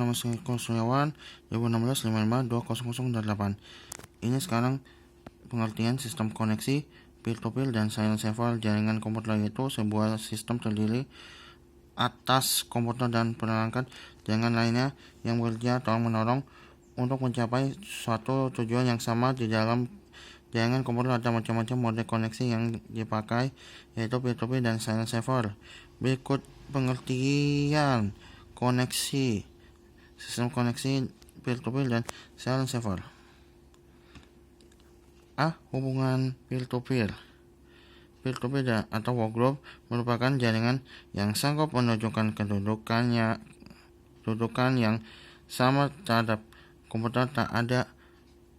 nama saya Kurniawan 2016-55-20008. Ini sekarang pengertian sistem koneksi peer-to-peer dan silent saver jaringan komputer, yaitu sebuah sistem terdiri atas komputer dan perangkat jaringan lainnya yang bekerja tolong-menolong untuk mencapai suatu tujuan yang sama. Di dalam jaringan komputer ada macam-macam mode koneksi yang dipakai, yaitu peer-to-peer dan silent saver. Berikut pengertian koneksi sistem koneksi peer-to-peer dan silent saver. A. Hubungan peer-to-peer. Peer-to-peer atau workgroup merupakan jaringan yang sanggup menunjukkan kedudukan yang sama terhadap komputer. Tak ada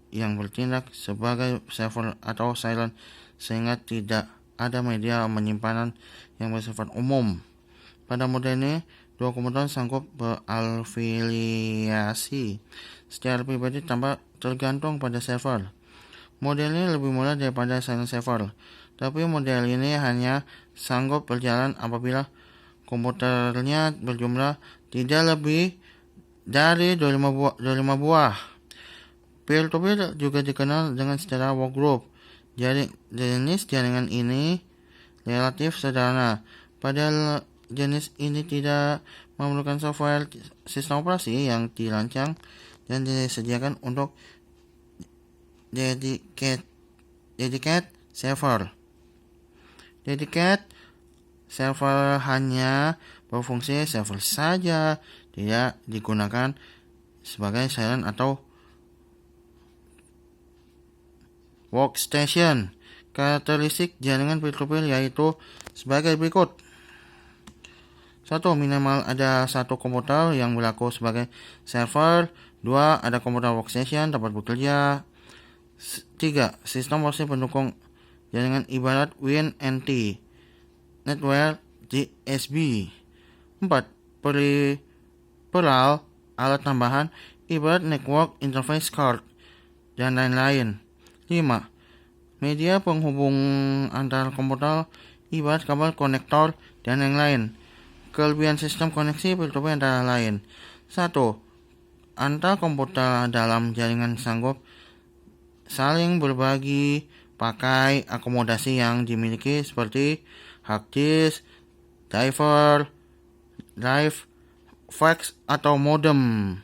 yang bertindak sebagai server atau silent, sehingga tidak ada media penyimpanan yang bersifat umum. Pada mode ini, dua komputer sanggup berafiliasi secara pribadi tanpa tergantung pada server. Model ini lebih mudah daripada silent saver, tapi model ini hanya sanggup berjalan apabila komputernya berjumlah tidak lebih dari 25 buah. Peer-to-peer juga dikenal dengan istilah workgroup. Jenis jaringan ini relatif sederhana. Pada jenis ini tidak memerlukan software sistem operasi yang dirancang dan disediakan untuk dedicated server. Dedicated server hanya berfungsi server saja, tidak digunakan sebagai silent atau workstation. Karakteristik jaringan peer-to-peer yaitu sebagai berikut. 1. Minimal ada satu komputer yang berlaku sebagai server. 2. Ada komputer workstation dapat bekerja. 3. Sistem operasi pendukung jaringan ibarat WinNT, NetWare, DSB. 4. Peripheral alat tambahan ibarat network interface card dan lain-lain. 5. Media penghubung antar komputer ibarat kabel konektor dan yang lain. Kelebihan sistem koneksi peer-to-peer antara lain. 1. Antar komputer dalam jaringan sanggup saling berbagi pakai akomodasi yang dimiliki seperti hard disk, drive, fax atau modem,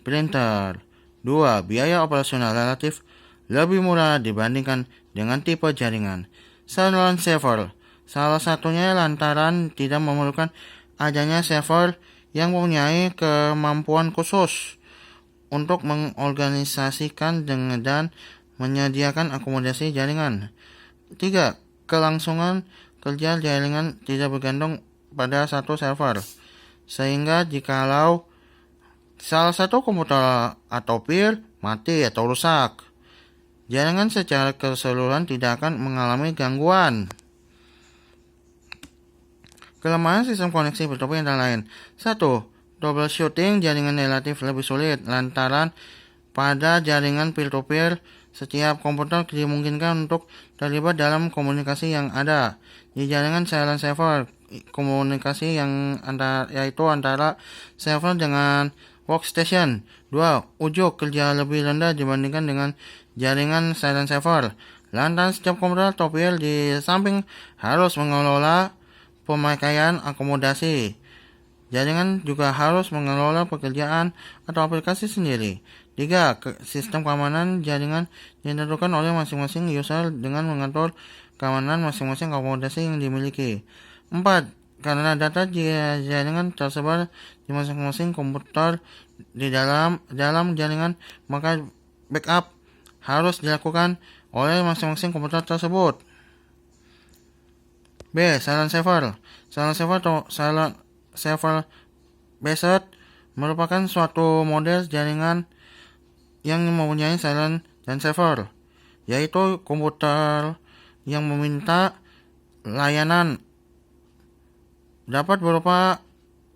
printer. 2. Biaya operasional relatif lebih murah dibandingkan dengan tipe jaringan silent saver. Salah satunya lantaran tidak memerlukan adanya server yang mempunyai kemampuan khusus untuk mengorganisasikan dan menyediakan akomodasi jaringan. 3. Kelangsungan kerja jaringan tidak bergantung pada satu server, sehingga jikalau salah satu komputer atau peer mati atau rusak, jaringan secara keseluruhan tidak akan mengalami gangguan. Kelemahan sistem koneksi peer-to-peer antara lain. 1. Troubleshooting jaringan relatif lebih sulit lantaran pada jaringan peer-to-peer setiap komputer dimungkinkan untuk terlibat dalam komunikasi yang ada. Di jaringan silent saver, komunikasi yaitu antara server dengan workstation. 2. Ujuk kerja lebih rendah dibandingkan dengan jaringan silent saver. Lantaran setiap komputer atau peer di samping harus mengelola pemakaian akomodasi, jaringan juga harus mengelola pekerjaan atau aplikasi sendiri. 3. Sistem keamanan jaringan ditentukan oleh masing-masing user dengan mengatur keamanan masing-masing akomodasi yang dimiliki. 4. Karena data jaringan tersebar di masing-masing komputer di dalam jaringan, maka backup harus dilakukan oleh masing-masing komputer tersebut. B. Silent saver. Silent saver atau silent saver based merupakan suatu model jaringan yang mempunyai silent dan saver, yaitu komputer yang meminta layanan dapat berupa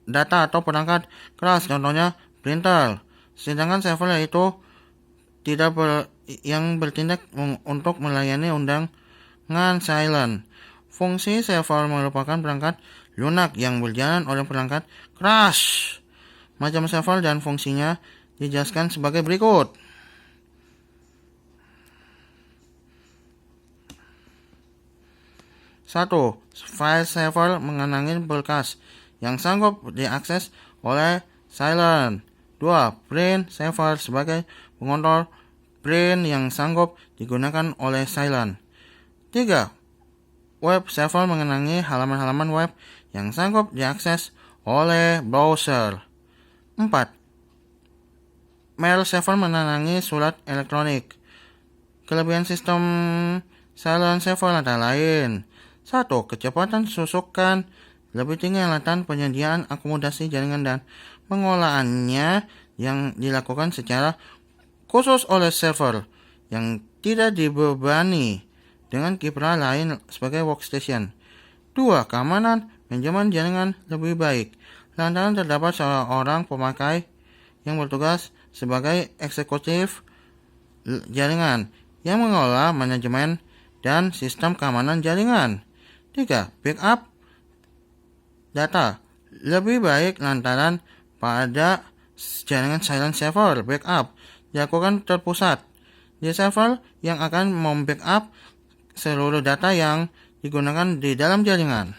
data atau perangkat keras, contohnya printer. Sedangkan saver yaitu yang bertindak untuk melayani undangan silent. Fungsi saver merupakan perangkat lunak yang berjalan oleh perangkat keras. Macam server dan fungsinya dijelaskan sebagai berikut. 1. File server mengenangi berkas yang sanggup diakses oleh Cylon. 2. Print server sebagai pengontrol print yang sanggup digunakan oleh Cylon. 3. Web server mengenangi halaman-halaman web yang sanggup diakses oleh browser. 4. Mail server mengenangi surat elektronik. Kelebihan sistem Cylon server antara lain: 1. Kecepatan susukan lebih tinggi lantaran penyediaan akomodasi jaringan dan pengolahannya yang dilakukan secara khusus oleh server yang tidak dibebani dengan kiprah lain sebagai workstation. 2. Keamanan manajemen jaringan lebih baik lantaran terdapat seorang pemakai yang bertugas sebagai eksekutif jaringan yang mengelola manajemen dan sistem keamanan jaringan. 3. Backup data lebih baik lantaran pada jaringan Cylon server backup dilakukan terpusat di server yang akan membackup seluruh data yang digunakan di dalam jaringan.